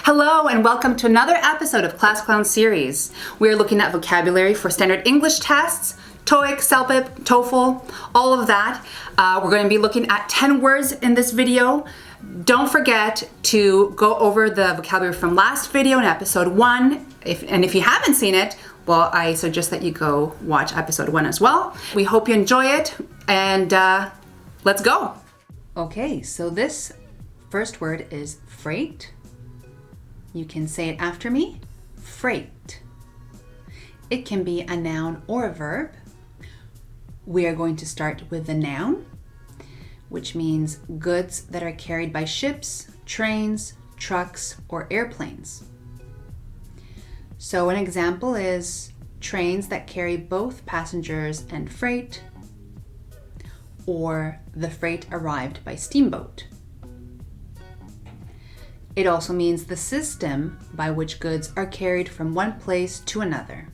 Hello and welcome to another episode of Class Clown series. We are looking at vocabulary for standard English tests, TOEIC, CELPIP, TOEFL, all of that. We're going to be looking at 10 words in this video. Don't forget to go over the vocabulary from last video in episode 1. If you haven't seen it, well, I suggest that you go watch episode 1 as well. We hope you enjoy it and let's go. Okay, so this first word is freight. You can say it after me, freight. It can be a noun or a verb. We are going to start with the noun, which means goods that are carried by ships, trains, trucks, or airplanes. So an example is trains that carry both passengers and freight, or the freight arrived by steamboat. It also means the system by which goods are carried from one place to another.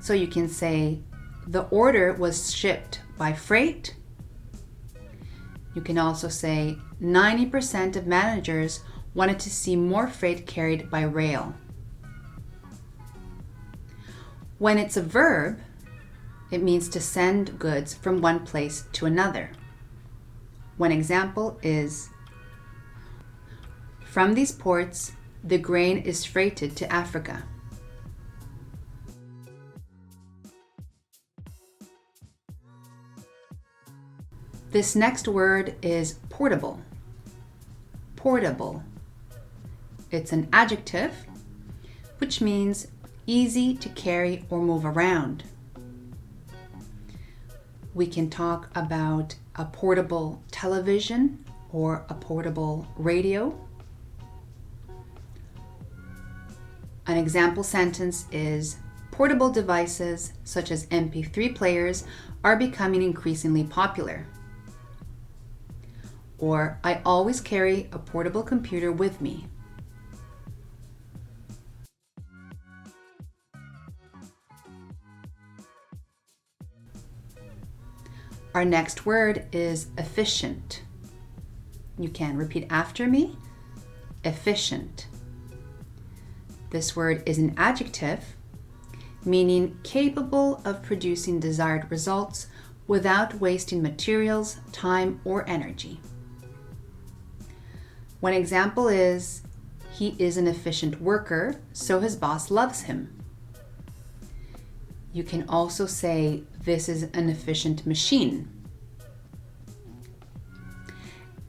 So you can say, the order was shipped by freight. You can also say, 90% of managers wanted to see more freight carried by rail. When it's a verb, it means to send goods from one place to another. One example is, from these ports, the grain is freighted to Africa. This next word is portable. Portable. It's an adjective, which means easy to carry or move around. We can talk about a portable television or a portable radio. An example sentence is, portable devices such as MP3 players are becoming increasingly popular. Or, I always carry a portable computer with me. Our next word is efficient. You can repeat after me, efficient. This word is an adjective, meaning capable of producing desired results without wasting materials, time, or energy. One example is, he is an efficient worker, so his boss loves him. You can also say, this is an efficient machine.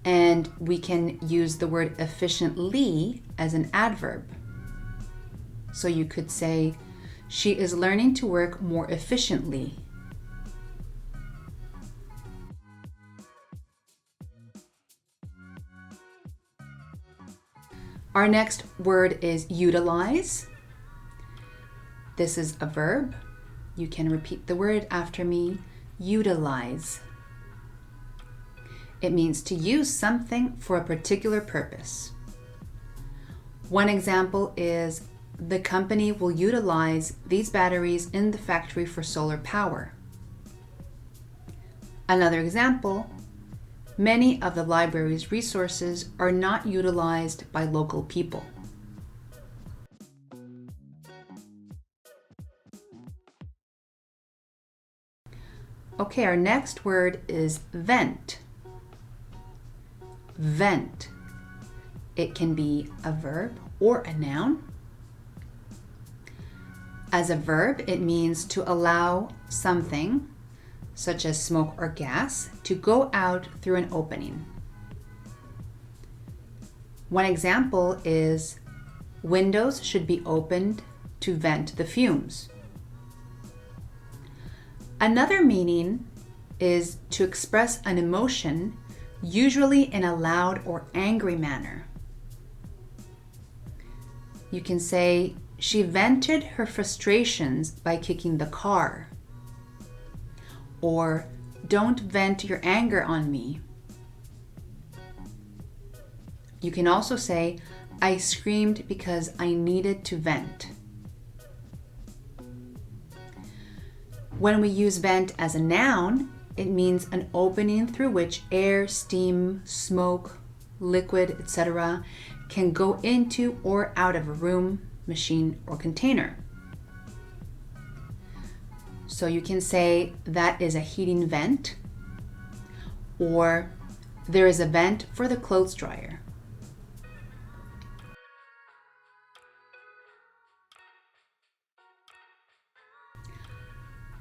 And we can use the word efficiently as an adverb. So you could say, she is learning to work more efficiently. Our next word is utilize. This is a verb. You can repeat the word after me, utilize. It means to use something for a particular purpose. One example is, the company will utilize these batteries in the factory for solar power. Another example, many of the library's resources are not utilized by local people. Okay, our next word is vent. Vent. It can be a verb or a noun. As a verb, it means to allow something, such as smoke or gas, to go out through an opening. One example is, windows should be opened to vent the fumes. Another meaning is to express an emotion, usually in a loud or angry manner. You can say, she vented her frustrations by kicking the car. Or, don't vent your anger on me. You can also say, I screamed because I needed to vent. When we use vent as a noun, it means an opening through which air, steam, smoke, liquid, etc. can go into or out of a room, machine, or container. So you can say that is a heating vent, or there is a vent for the clothes dryer.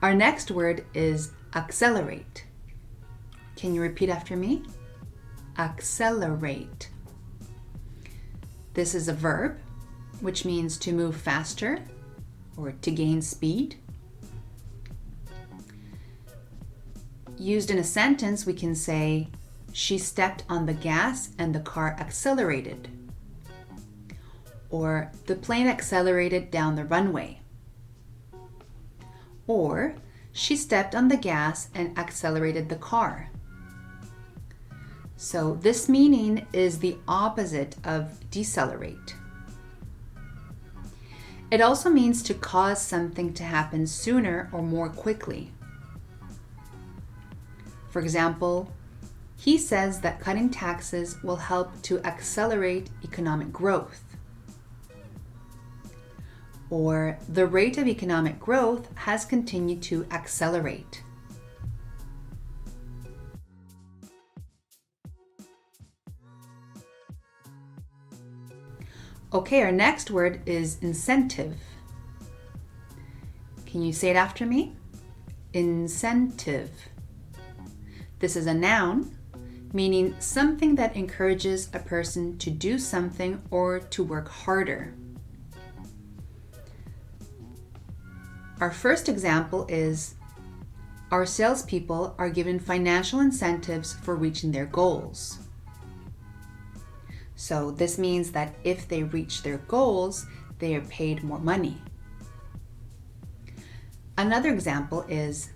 Our next word is accelerate. Can you repeat after me? Accelerate. This is a verb, which means to move faster or to gain speed. Used in a sentence, we can say, she stepped on the gas and the car accelerated. Or the plane accelerated down the runway. Or she stepped on the gas and accelerated the car. So this meaning is the opposite of decelerate. It also means to cause something to happen sooner or more quickly. For example, he says that cutting taxes will help to accelerate economic growth. Or the rate of economic growth has continued to accelerate. Okay, our next word is incentive. Can you say it after me? Incentive. This is a noun, meaning something that encourages a person to do something or to work harder. Our first example is, our salespeople are given financial incentives for reaching their goals. So this means that if they reach their goals, they are paid more money. Another example is,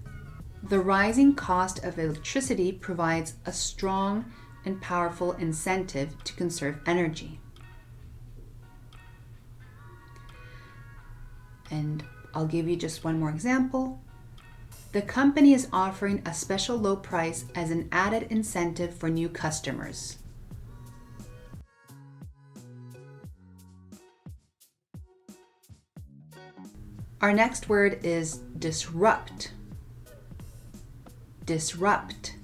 the rising cost of electricity provides a strong and powerful incentive to conserve energy. And I'll give you just one more example. The company is offering a special low price as an added incentive for new customers. Our next word is disrupt. Disrupt.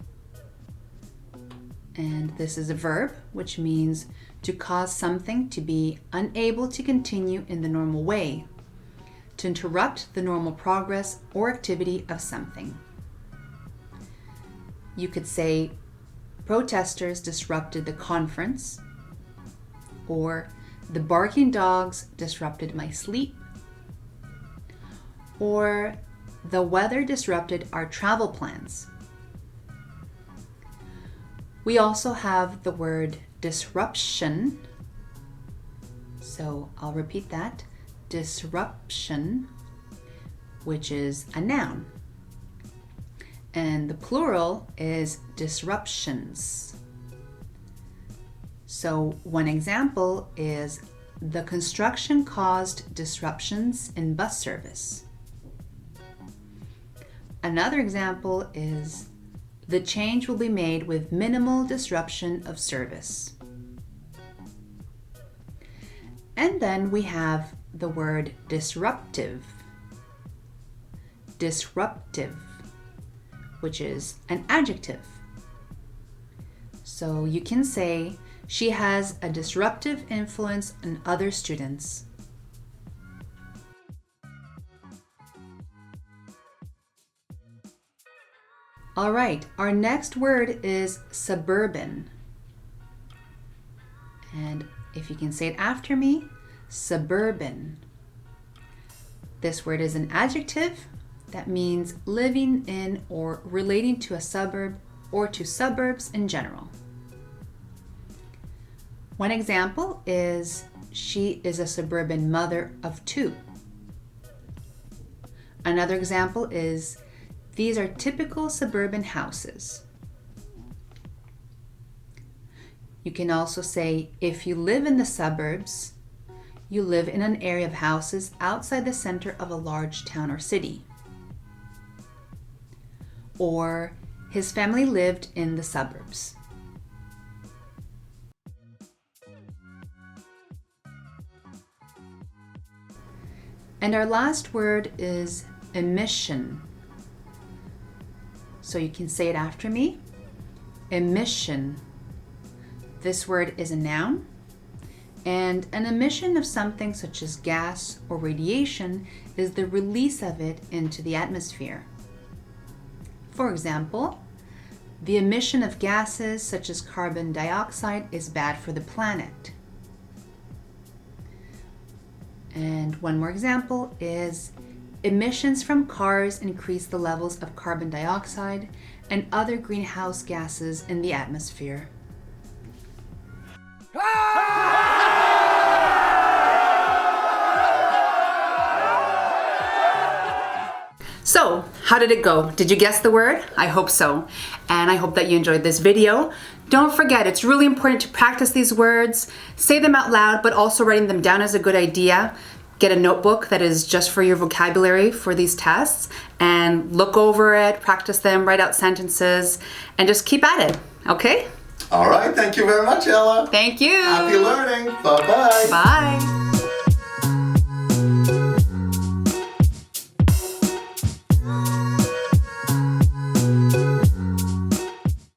And this is a verb, which means to cause something to be unable to continue in the normal way, to interrupt the normal progress or activity of something. You could say, protesters disrupted the conference, or the barking dogs disrupted my sleep, or the weather disrupted our travel plans. We also have the word disruption. So I'll repeat that. Disruption, which is a noun. And the plural is disruptions. So one example is, the construction caused disruptions in bus service. Another example is, the change will be made with minimal disruption of service. And then we have the word disruptive. Disruptive, which is an adjective. So you can say, she has a disruptive influence on other students. All right, our next word is suburban. And if you can say it after me, suburban. This word is an adjective that means living in or relating to a suburb or to suburbs in general. One example is, she is a suburban mother of two. Another example is, these are typical suburban houses. You can also say, if you live in the suburbs, you live in an area of houses outside the center of a large town or city. Or, his family lived in the suburbs. And our last word is emission. So you can say it after me. Emission. This word is a noun. And an emission of something such as gas or radiation is the release of it into the atmosphere. For example, the emission of gases such as carbon dioxide is bad for the planet. And one more example is emissions from cars increase the levels of carbon dioxide and other greenhouse gases in the atmosphere. So, how did it go? Did you guess the word? I hope so. And I hope that you enjoyed this video. Don't forget, it's really important to practice these words, say them out loud, but also writing them down is a good idea. Get a notebook that is just for your vocabulary for these tests and look over it, practice them, write out sentences, and just keep at it, okay? All right, thank you very much, Ella. Thank you. Happy learning. Bye-bye. Bye.